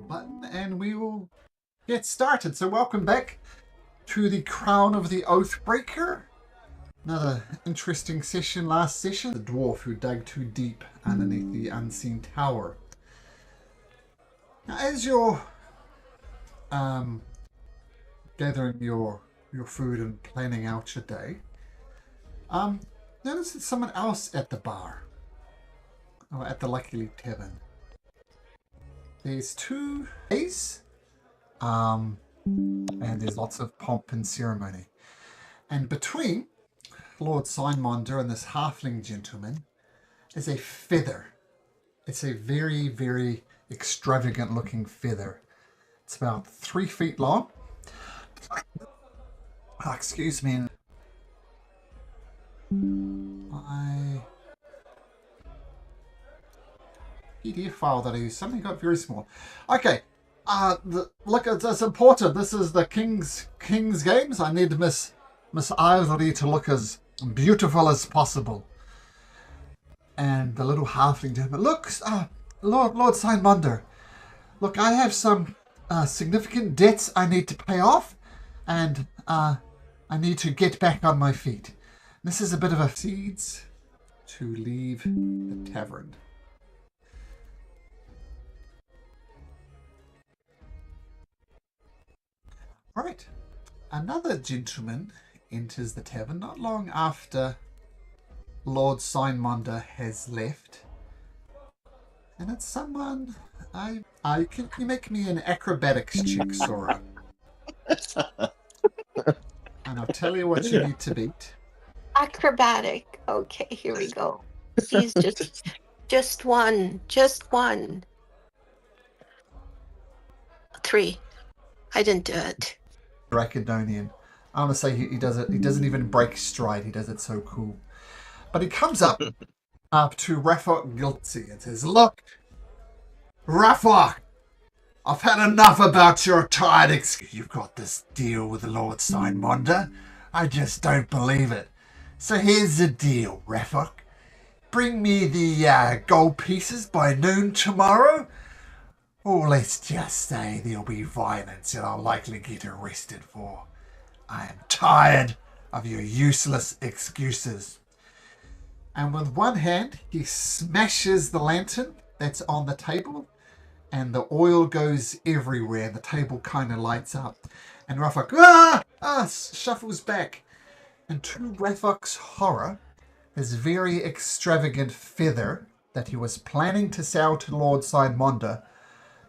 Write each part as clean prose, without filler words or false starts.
button and we will get started. So welcome back to the Crown of the Oathbreaker. Another interesting session last session. The dwarf who dug too deep underneath the unseen tower. Now, as you're gathering your food and planning out your day, notice that someone else at the bar, or at the Lucky Leaf Tavern. There's two days, and there's lots of pomp and ceremony. And between Lord Signmonder and this halfling gentleman is a feather. It's a very, very extravagant looking feather. It's about 3 feet long. Oh, excuse me. My PDF file that I use suddenly got very small. Okay. Look, it's important. This is the King's Games. I need Miss Ivory to look as beautiful as possible. And the little halfling gentleman, look, Lord Signmonder, look, I have some significant debts I need to pay off, and I need to get back on my feet. This is a bit of a seeds to leave the tavern. Right. Another gentleman enters the tavern not long after Lord Signmonder has left. And it's someone... Can you make me an acrobatics check, Sora? And I'll tell you what you need to beat. Acrobatic. Okay, here we go. Please, just one. 3. I didn't do it. Dracodonian. I want to say he does it. He doesn't even break stride. He does it so cool. But he comes up to Rafok Guilty and says, "Look, Rafok, I've had enough about your tired excuse. You've got this deal with Lord Signmonder. I just don't believe it. So here's the deal, Rafok. Bring me the gold pieces by noon tomorrow. Or let's just say there'll be violence and I'll likely get arrested for. I am tired of your useless excuses." And with one hand, he smashes the lantern that's on the table, and the oil goes everywhere, and the table kind of lights up. And Rafok shuffles back. And to Rafok's horror, this very extravagant feather that he was planning to sell to Lord Signmonder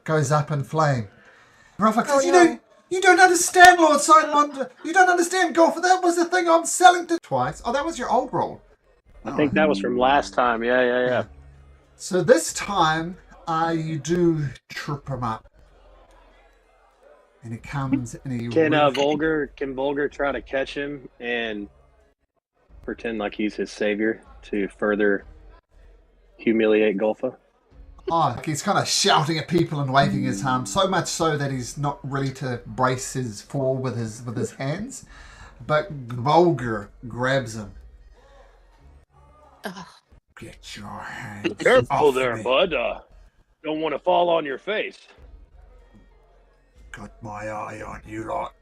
goes up in flame. Rafok says, You don't understand, Lord Signmonder. You don't understand, Golfer. That was the thing I'm selling to twice. Oh, that was your old roll. I think that was from last time. Yeah. So this time, you do trip him up. And he comes and he... Can Volgar try to catch him and pretend like he's his savior to further humiliate Golfa? Oh, he's kind of shouting at people and waving his arm, so much so that he's not ready to brace his fall with his hands. But Volgar grabs him. Get your hands Careful off there, me. bud. Don't want to fall on your face. Got my eye on you lot.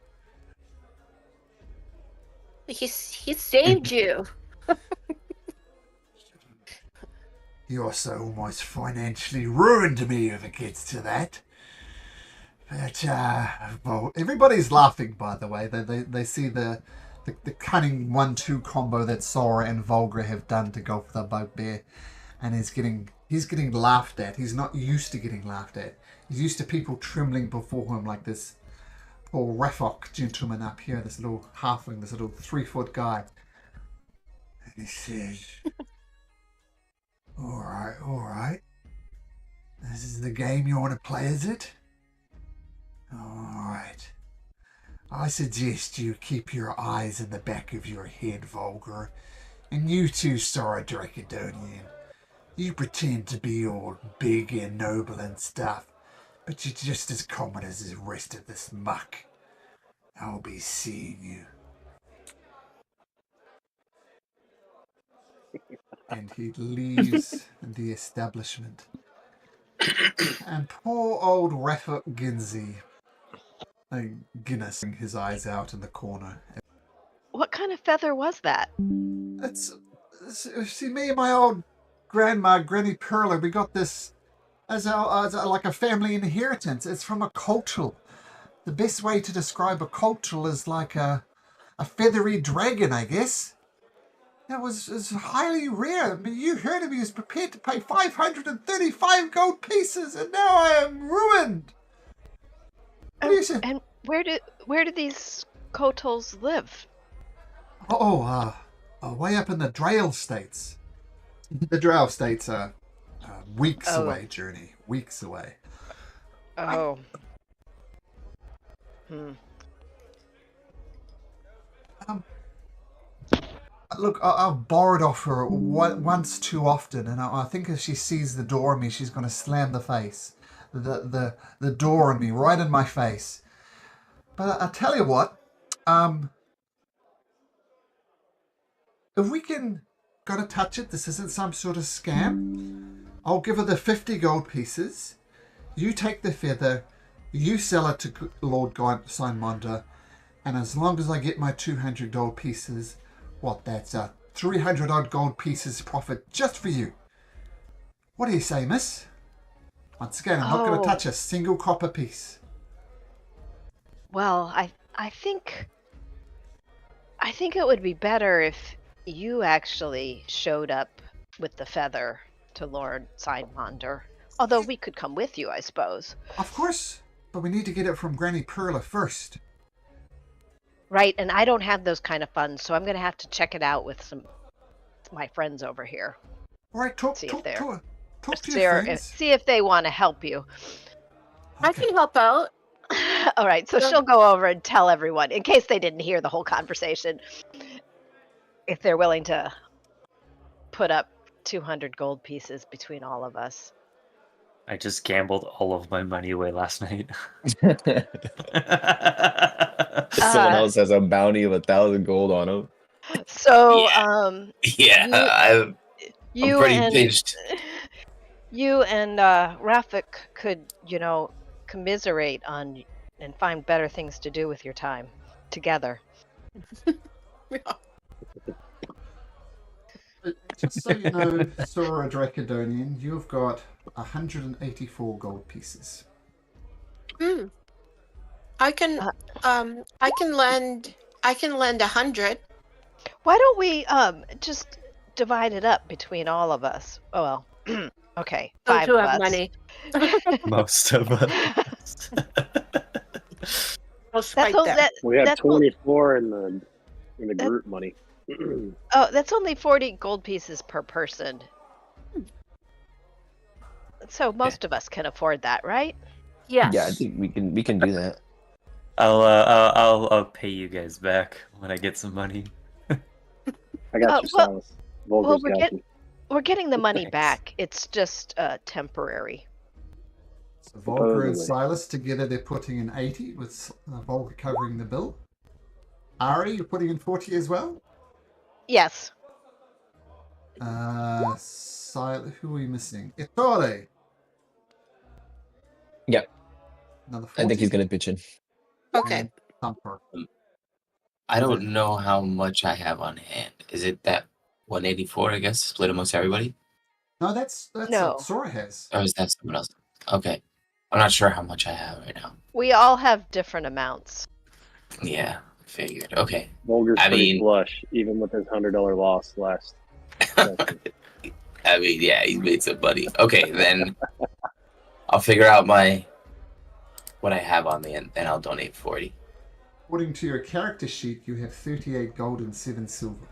He saved you. You also almost financially ruined me if it gets to that. But, well, everybody's laughing, by the way. They see the cunning 1-2 combo that Sora and Volgar have done to go for the bugbear. And he's getting laughed at. He's not used to getting laughed at. He's used to people trembling before him like this poor Rafok gentleman up here, this little halfling, this little 3-foot guy. And he says... All right. This is the game you want to play, is it? All right. I suggest you keep your eyes in the back of your head, Volgar. And you too, Sora Dracodonian. You pretend to be all big and noble and stuff, but you're just as common as the rest of this muck. I'll be seeing you. And he leaves the establishment. And poor old Rafa Ginzi, Guinness, his eyes out in the corner. What kind of feather was that? It's see, me and my old grandma, Granny Perla, we got this as like a family inheritance. It's from a cultural. The best way to describe a cultural is like a feathery dragon, I guess. It was highly rare. I mean, you heard of me, was prepared to pay 535 gold pieces, and now I am ruined. What do you say? And where do these Kotals live? Way up in the Drail States. The Drail States are weeks away journey. Weeks away. Oh. Look, I've borrowed off her once too often, and I think if she sees the door on me, she's going to slam the door on me, right in my face. But I tell you what, if we can gotta touch it, this isn't some sort of scam. I'll give her the 50 gold pieces. You take the feather, you sell it to Lord Simonda, and as long as I get my 200 gold pieces, that's 300 odd gold pieces profit just for you. What do you say, miss? Once again, I'm not going to touch a single copper piece. Well, I think it would be better if you actually showed up with the feather to Lord Sidemonder. Although we could come with you, I suppose. Of course, but we need to get it from Granny Perla first. Right, and I don't have those kind of funds, so I'm going to have to check it out with my friends over here. All right, talk to your friends. See if they want to help you. Okay. I can help out. All right, so she'll go over and tell everyone, in case they didn't hear the whole conversation, if they're willing to put up 200 gold pieces between all of us. I just gambled all of my money away last night. Someone else has a bounty of 1,000 gold on him. So, I'm pretty pinched. You and Rafik could, commiserate on and find better things to do with your time together. Just so you know, Sora Dracodonian, you've got 184 gold pieces. I can lend 100. Why don't we just divide it up between all of us? Oh well. Okay. Those 5 who of have us. money. Most of us. I'll spike all- that. We have That's all- 24 in the group money. Oh, that's only 40 gold pieces per person. So most of us can afford that, right? Yes. Yeah, I think we can do that. I'll pay you guys back when I get some money. I got you, well- Silas. Volga's got you. We're getting the money Thanks. back. It's just temporary. So Volker and Supposedly. Silas together, they're putting in 80 with Volker covering the bill. Ari, you're putting in 40 as well? Yes. Silas, who are we missing? Ettore. Yep. Another 40. I think he's gonna pitch in. Okay. And Thumper. I don't know how much I have on hand. Is it that 184, I guess, split amongst everybody? No, that's No. what Sora has. Or is that someone else? Okay. I'm not sure how much I have right now. We all have different amounts. Yeah, figured. Okay. Volga's I pretty mean- flush, even with his $100 loss last. I mean, yeah, he's made some money. Okay, then I'll figure out what I have on me, and I'll donate 40. According to your character sheet, you have 38 gold and 7 silver.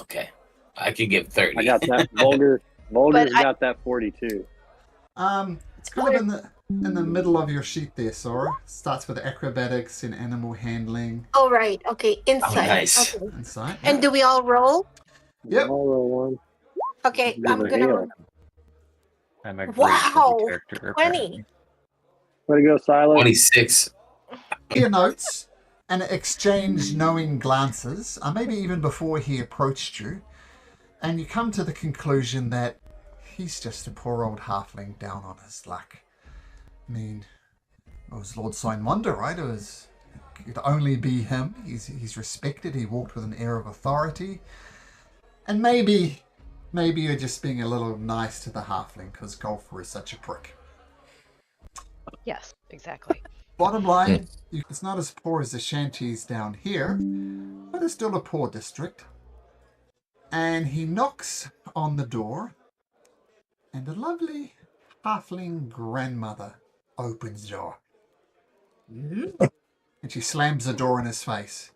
Okay. I could give 30. I got that. Volgar's But got that 42. It's kind of in the middle of your sheet there, Sora. Starts with acrobatics and animal handling. Oh, right. Okay. Insight. nice. Okay. Insight. And do we all roll? Yep. I'll roll one. Okay. Give I'm it a gonna. hail. I'm a great Wow, character. 20. Way to go, Silas. 26. Clear notes and exchange knowing glances, maybe even before he approached you, and you come to the conclusion that he's just a poor old halfling down on his luck. I mean, it was Lord Signwonder, right? It could only be him. He's respected. He walked with an air of authority. And maybe you're just being a little nice to the halfling because Golfer is such a prick. Yes, exactly. Bottom line, it's not as poor as the shanties down here, but it's still a poor district. And he knocks on the door, and a lovely halfling grandmother opens the door. And she slams the door in his face.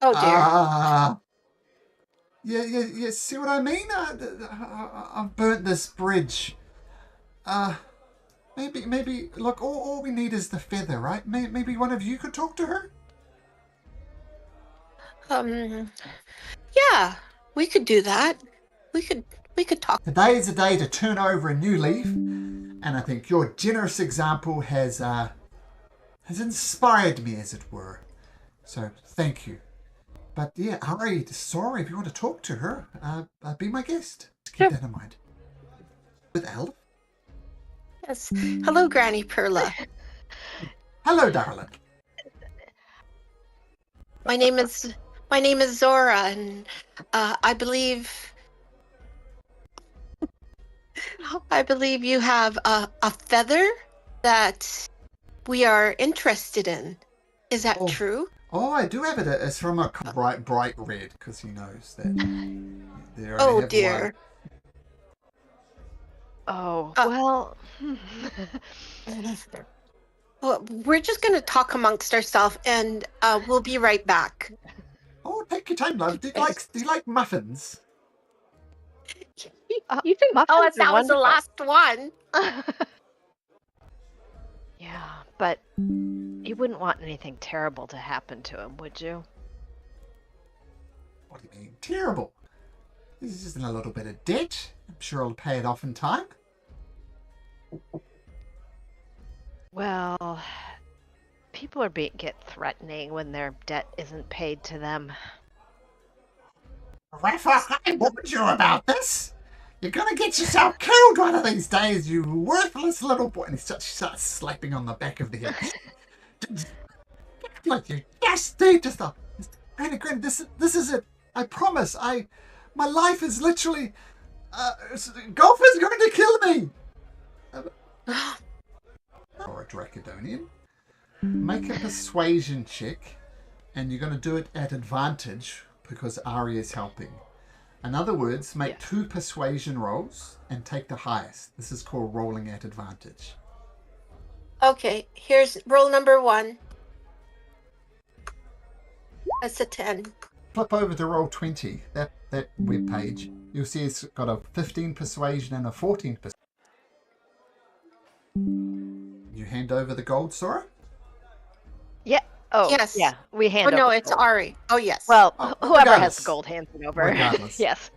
Oh dear. Yeah, see what I mean? I've burnt this bridge. Maybe, look, all we need is the feather, right? Maybe one of you could talk to her? Yeah, we could do that. We could talk. Today is a day to turn over a new leaf, and I think your generous example has inspired me, as it were. So, thank you. But yeah, Ari, sorry, if you want to talk to her, be my guest. Just keep that in mind. With Elf? Yes. Hello, Granny Perla. Hello, darling. My name is Zora, and I believe you have a feather that we are interested in. Is that true? Oh, I do have it. It's from a bright red, because he knows that. Oh dear. Oh, well. Well, we're just going to talk amongst ourselves, and we'll be right back. Oh, take your time, love. Do you like muffins? You think muffins Oh, that are was the wonderful. last one. Yeah, but you wouldn't want anything terrible to happen to him, would you? What do you mean? Terrible. This is just in a little bit of debt. I'm sure I'll pay it off in time. Well, people get threatening when their debt isn't paid to them. Rafa, I warned you about this. You're gonna get yourself killed one of these days, you worthless little boy. And she starts slapping on the back of the head. Like you, yes, dude, just stop. Granny, this is it. I promise. My life is literally. Golf is going to kill me. Or a Dracodonian. Make a persuasion check, and you're going to do it at advantage because Ari is helping. In other words, make 2 persuasion rolls and take the highest. This is called rolling at advantage. Okay, here's roll number 1. That's a 10. Flip over to roll 20. That web page. You'll see it's got a 15 persuasion and a 14 persuasion. You hand over the gold, Sora? Yeah. Oh, Yes. yeah. We hand Oh no, over it's gold. Ari. Oh yes. Well, whoever regardless. has gold hands it over. Regardless. Yes.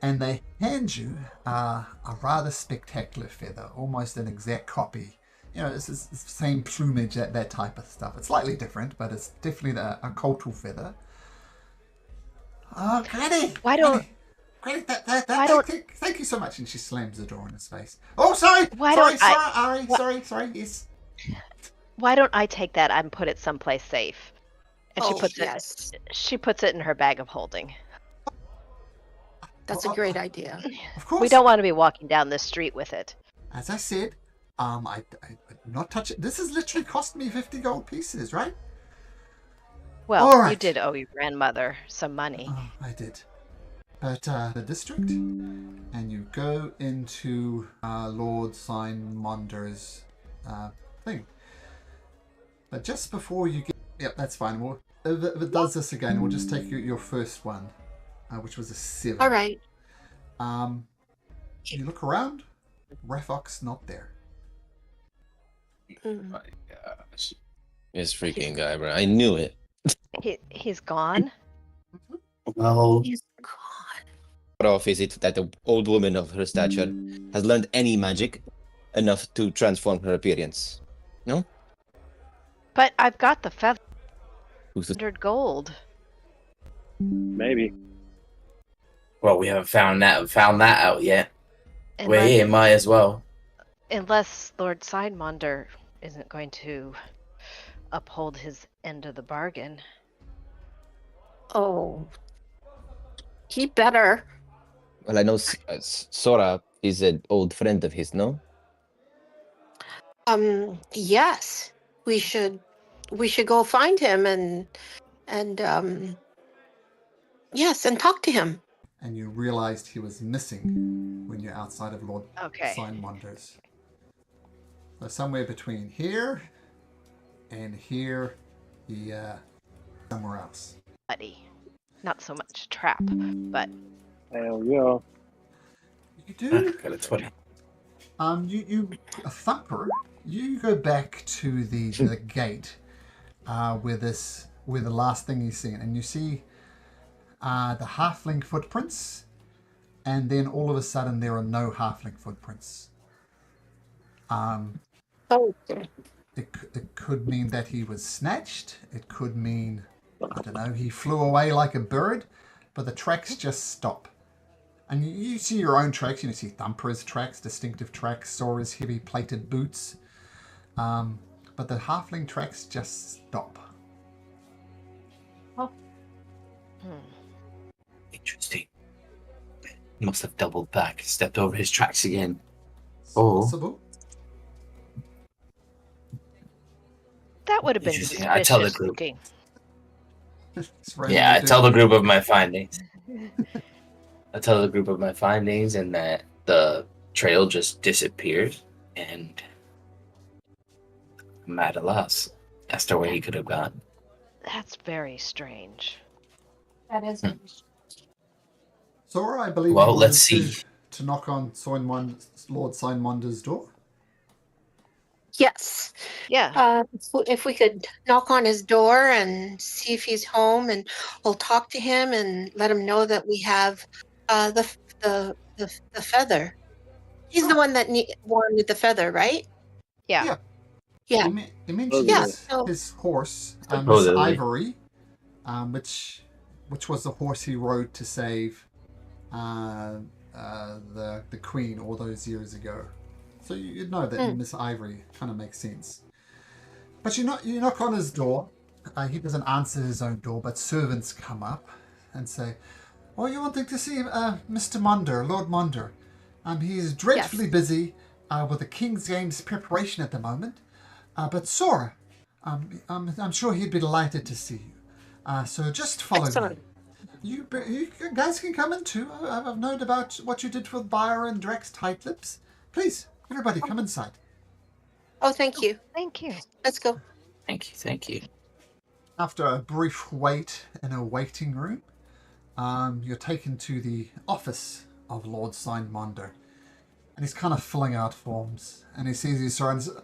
And they hand you a rather spectacular feather, almost an exact copy. You know, it's the same plumage, that type of stuff. It's slightly different, but it's definitely a cultural feather. Oh, Granny! Why don't- Granny, thank you so much. And she slams the door in his face. Oh, sorry! Sorry, yes. Why don't I take that and put it someplace safe? And yes. she puts it in her bag of holding. That's a great idea. Of course. We don't want to be walking down the street with it. As I said, I not touch it. This has literally cost me 50 gold pieces, right? Well, All right. you did owe your grandmother some money. Oh, I did. But the district, and you go into Lord Signmonder's thing. But just before you get... Yep, that's fine. If it does this again, we'll just take your first one, which was a 7. All right. You look around, Rafok's not there. My gosh. This freaking guy, bro. I knew it. He's gone? Well, He's gone. What off is it that the old woman of her stature has learned any magic enough to transform her appearance? No? But I've got the feather. Who's the... 100 gold. Maybe. well, we haven't found that out yet. Weigh in, might as well. Unless Lord Sidemonder isn't going to uphold his end of the bargain. Oh, he better. Well, I know Sora is an old friend of his, no? Yes, we should go find him and yes, and talk to him. And you realized he was missing when you're outside of Lord Okay. Signmonder's. So somewhere between here and here, he somewhere else. Buddy. Not so much trap, but Hell yeah. You do. Got a 20. You a thumper. You go back to the gate, where the last thing you see, and you see the halfling footprints, and then all of a sudden there are no halfling footprints. Oh, It could mean that he was snatched. It could mean, I don't know, he flew away like a bird, but the tracks just stop. And you see your own tracks. You see Thumper's tracks, distinctive tracks, Sora's heavy plated boots. But the halfling tracks just stop. Interesting. He must have doubled back, stepped over his tracks again. It's Oh. possible. that would have been Interesting. I tell the suspicious group. looking. It's randomly Yeah, I tell the different. group of my findings. I tell the group of my findings and that the trail just disappeared, and I'm at a loss as to where he could have gone. That's very strange. that is. Sora, I believe Well, you wanted let's see. to knock on Lord Signmonder's door. Yes. Yeah. If we could knock on his door and see if he's home, and we'll talk to him and let him know that we have the feather. He's the one that wanted the feather, right? Yeah. Yeah. He mentions Yeah, so- his horse, Miss Supposedly. Ivory, which was the horse he rode to save the queen all those years ago. So you'd know that Miss Ivory kind of makes sense. But you knock on his door. He doesn't answer his own door, but servants come up and say, "Oh, you wanting to see Mr. Munder, Lord Munder? He's dreadfully busy with the King's Games preparation at the moment. But Sora, I'm sure he'd be delighted to see you. So just follow Excellent. me. You guys can come in too. I've known about what you did with Bayer and Drex Tightlips. Please, everybody, come inside." Oh, thank you. Thank you. Let's go. Thank you, thank you. After a brief wait in a waiting room, you're taken to the office of Lord Signmonder. And he's kind of filling out forms. And he sees you, Sora, and says,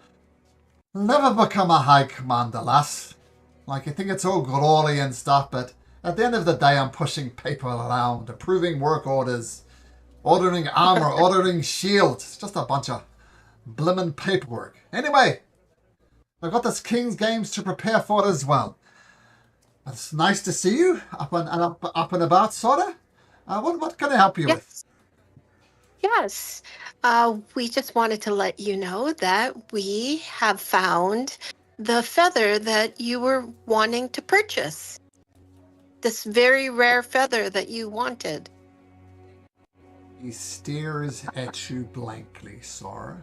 "Never become a high commander, lass. Like, you think it's all glory and stuff, but at the end of the day, I'm pushing paper around, approving work orders, ordering armor, ordering shields. It's just a bunch of blimmin' paperwork. Anyway, I've got this King's Games to prepare for as well. It's nice to see you up and about, Sora. What can I help you with?" Yes. We just wanted to let you know that we have found the feather that you were wanting to purchase. This very rare feather that you wanted. He stares at you blankly, Sora.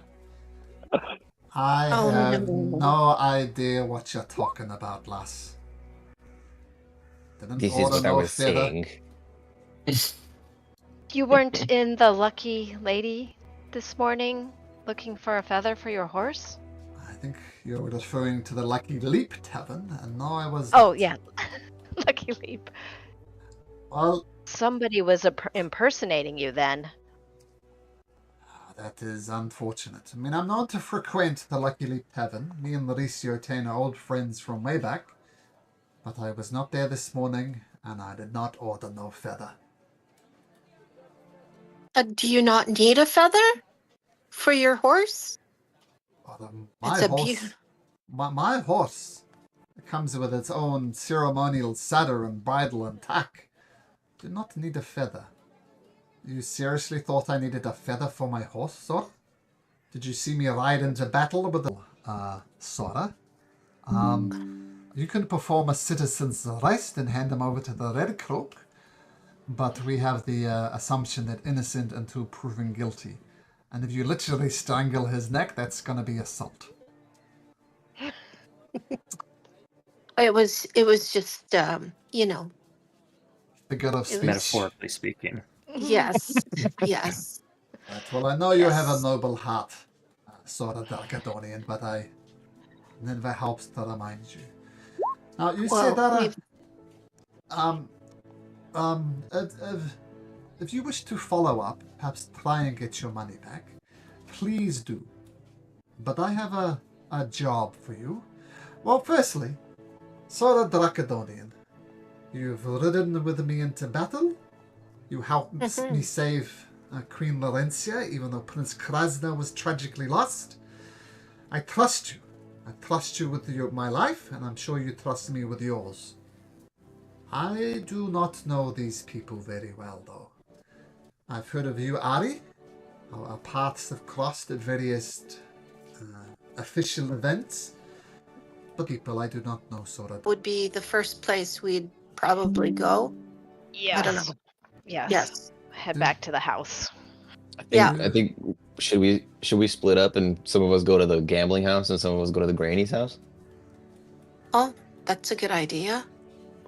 I Oh, have no. no idea what you're talking about, lass. Didn't This is order what I no was feather. saying. You weren't in the Lucky Lady this morning looking for a feather for your horse? I think you're referring to the Lucky Leap Tavern, and no, I was. Oh, not. yeah. Lucky Leap. Well, Somebody was impersonating you then. that is unfortunate. I mean, I'm known to frequent the Lucky Leap Tavern. Me and Mauricio Tane are old friends from way back. But I was not there this morning, and I did not order no feather. Do you not need a feather for your horse? But, It's my a horse, my horse, it comes with its own ceremonial saddle and bridle and tack. Do not need a feather. You seriously thought I needed a feather for my horse, sir? Did you see me ride into battle with the... Sora? You can perform a citizen's arrest and hand him over to the Red Cloak, but we have the assumption that innocent until proven guilty. And if you literally strangle his neck, that's going to be assault. It was just, Figure of It was- speech. Metaphorically speaking. yes, yes. Right, well, I know you have a Yes. noble heart, Sora Dargadonian, but I never helps to remind you. Now, you Well, said that... we've- if you wish to follow up, perhaps try and get your money back, please do. But I have a job for you. Well, firstly, Sora Dracodonian, you've ridden with me into battle. You helped me save Queen Laurencia, even though Prince Krasna was tragically lost. I trust you. I trust you with my life, and I'm sure you trust me with yours. I do not know these people very well, though. I've heard of you, Ari. Our paths have crossed at various official events. But people I do not know, Sora. would be the first place we'd probably go. Yes. I don't know. Yes. Yes. Head back to the house. I think should we split up and some of us go to the gambling house and some of us go to the granny's house? Oh, that's a good idea.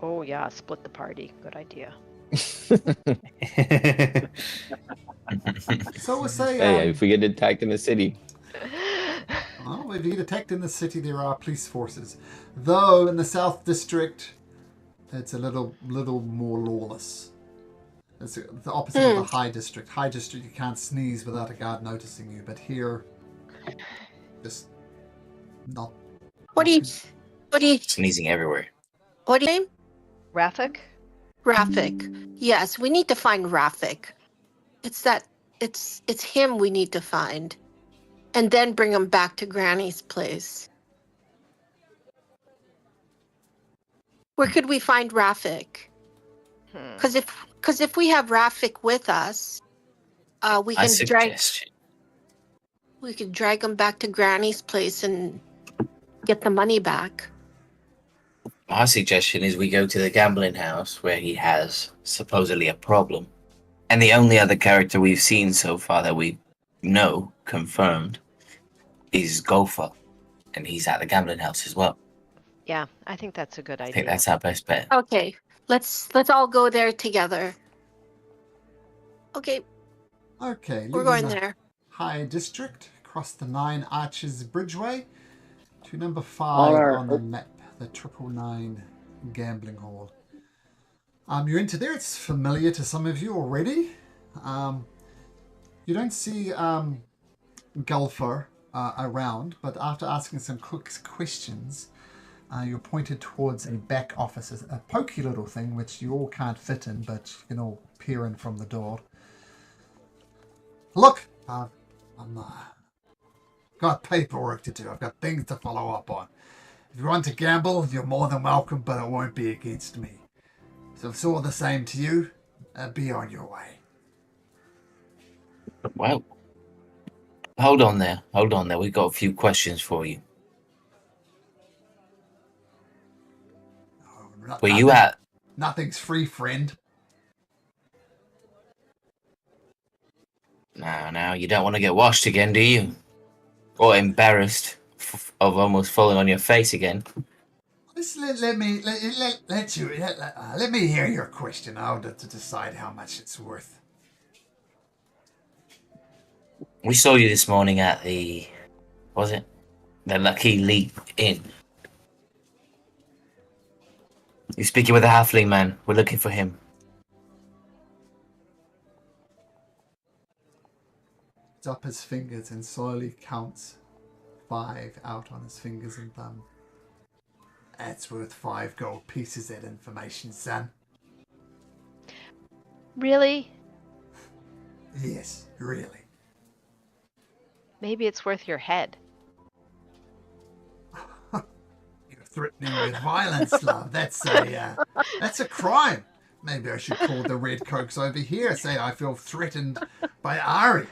Oh yeah, split the party. Good idea. So we'll say, Hey, if we get attacked in the city, well, if you get attacked in the city, there are police forces. Though in the South District, it's a little more lawless. It's the opposite of the High District. High District, you can't sneeze without a guard noticing you, but here, just not. What do you Sneezing everywhere. name? Rafik? Rafik. Yes, we need to find Rafik. It's him we need to find. And then bring him back to Granny's place. Where could we find Rafik? Because if we have Rafik with us, we I can drag suggest him back to Granny's place and get the money back. my suggestion is we go to the gambling house where he has supposedly a problem. And the only other character we've seen so far that we know confirmed is Golfer. And he's at the gambling house as well. Yeah, I think that's a good I idea. think that's our best bet. Okay, let's all go there together. Okay, Okay, we're leaving going the there. High District, across the 9 Arches Bridgeway, to number 5 Alright. on the map, the 999 Gambling Hall. You're into there. It's familiar to some of you already. You don't see Gulfer around, but after asking some quick questions, you're pointed towards a back office, a pokey little thing which you all can't fit in, but you can all peer in from the door. Look, I'm got paperwork to do. I've got things to follow up on. If you want to gamble, you're more than welcome, but it won't be against me. So if it's all the same to you, be on your way. Well, hold on there. We've got a few questions for you. Were you at... Nothing's free, friend. Now, you don't want to get washed again, do you? Or embarrassed of almost falling on your face again. Just let me hear your question. I'll to decide how much it's worth. We saw you this morning at the... Was it? The Lucky Leap Inn. You're speaking with a halfling man. We're looking for him. It's up his fingers and slowly counts 5 out on his fingers and thumb. That's worth 5 gold pieces, that information, son. Really? Yes, really. Maybe it's worth your head. You're threatening with violence, love. That's a crime. Maybe I should call the red cokes over here. Say I feel threatened by Ari.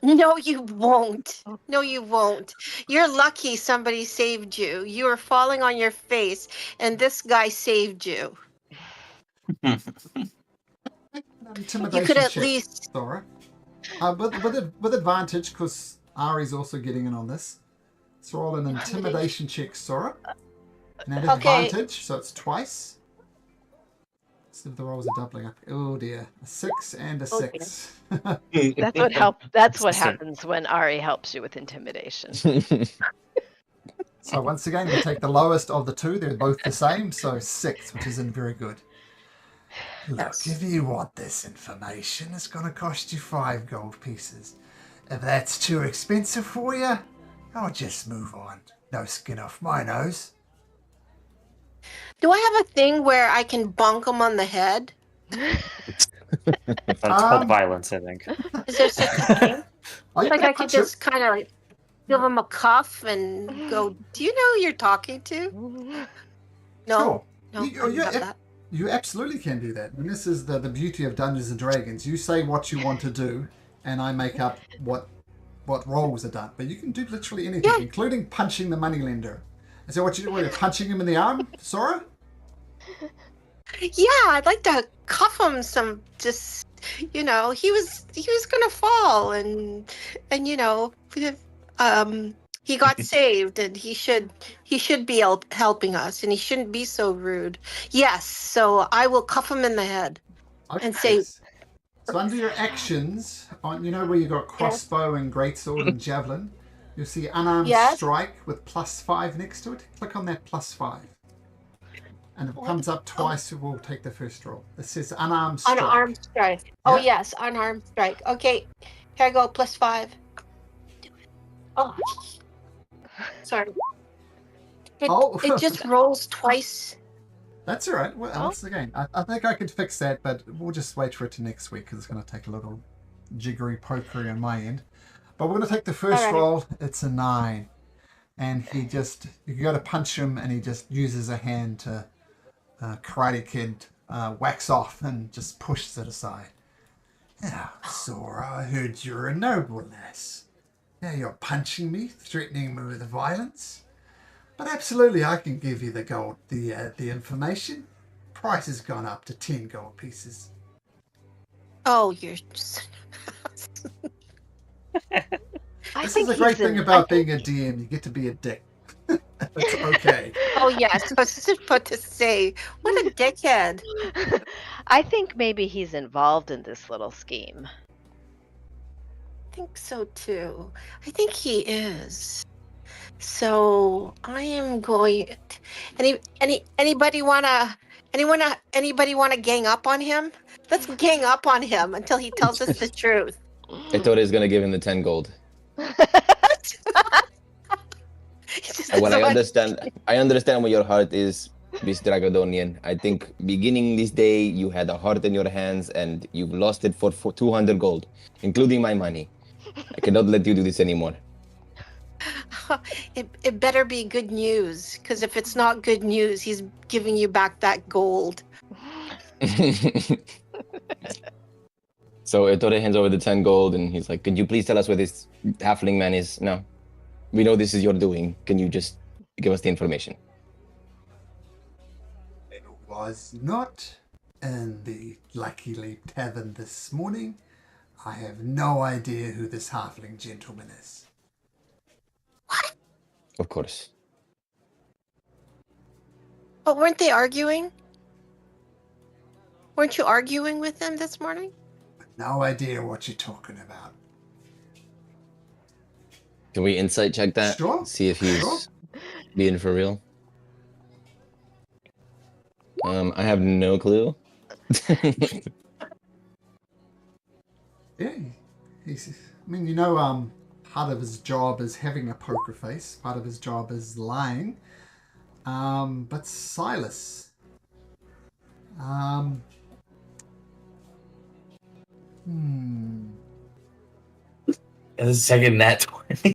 No, you won't. No, you won't. You're lucky somebody saved you. You were falling on your face, and this guy saved you. Intimidation You could at check, least. Sora. With advantage, because Ari's also getting in on this. Let's roll an intimidation check, Sora. And at Okay. advantage, so it's twice. See if the rolls are doubling up. Oh dear. A 6 and a 6. That's what That's what Sister. happens when Ari helps you with intimidation. So once again, we take the lowest of the two. They're both the same, so 6, which isn't very good. Look, Yes. if you want this information, it's going to cost you 5 gold pieces. If that's too expensive for you, I'll just move on. No skin off my nose. Do I have a thing where I can bonk him on the head? That's called violence, I think. Is there such a thing? Are you Like gonna I could punch him? just kind of give him a cuff and go, do you know who you're talking to? No, Sure. no, You- I don't you- have that. You absolutely can do that. And this is the beauty of Dungeons and Dragons. You say what you want to do, and I make up what roles are done. But you can do literally anything, Yeah. including punching the moneylender. Is that what you do? You're punching him in the arm, Sora? Yeah, I'd like to cuff him some. Just he was gonna fall, and he got saved, and he should be helping us, and he shouldn't be so rude. Yes, so I will cuff him in the head. Okay. And say- So under your actions, on where you got crossbow and greatsword and javelin, you'll see unarmed Yes. strike with +5 next to it. Click on that +5. And if it comes up twice, we'll take the first roll. It says unarmed strike. Unarmed strike. Oh Yeah. yes, unarmed strike. Okay, here I go. +5. Oh, sorry. It just rolls twice. That's all right. Well, Oh. once again, I think I could fix that, but we'll just wait for it to next week because it's going to take a little jiggery pokery on my end. But we're going to take the first All right. roll. It's a 9. And you go to punch him, and he just uses a hand to Karate Kid wax off and just pushes it aside. Now, Sora, I heard you're a noble lass. Now you're punching me, threatening me with violence. But absolutely, I can give you the information. Price has gone up to 10 gold pieces. Oh, you're. This is the great thing about being a DM. You get to be a dick. It's okay. Oh yes, I was just about to say, what a dickhead. I think maybe he's involved in this little scheme. I think so too. I think he is. So I am going. Anybody wanna gang up on him? Let's gang up on him until he tells us the truth. I thought he was gonna give him the 10 gold. He just And doesn't want- I understand where your heart is, Miss Dragodonian. I think beginning this day, you had a heart in your hands and you've lost it for 200 gold, including my money. I cannot let you do this anymore. It better be good news, because if it's not good news, he's giving you back that gold. So Ettore hands over the 10 gold and he's like, could you please tell us where this halfling man is now? We know this is your doing. Can you just give us the information? It was not in the Lucky Leap Tavern this morning. I have no idea who this halfling gentleman is. Of course. But weren't they arguing? Weren't you arguing with them this morning? No idea what you're talking about. Can we insight check that? Sure. See if he's Sure. being for real. I have no clue. Yeah, part of his job is having a poker face. Part of his job is lying. But Silas. It's a second nat 20.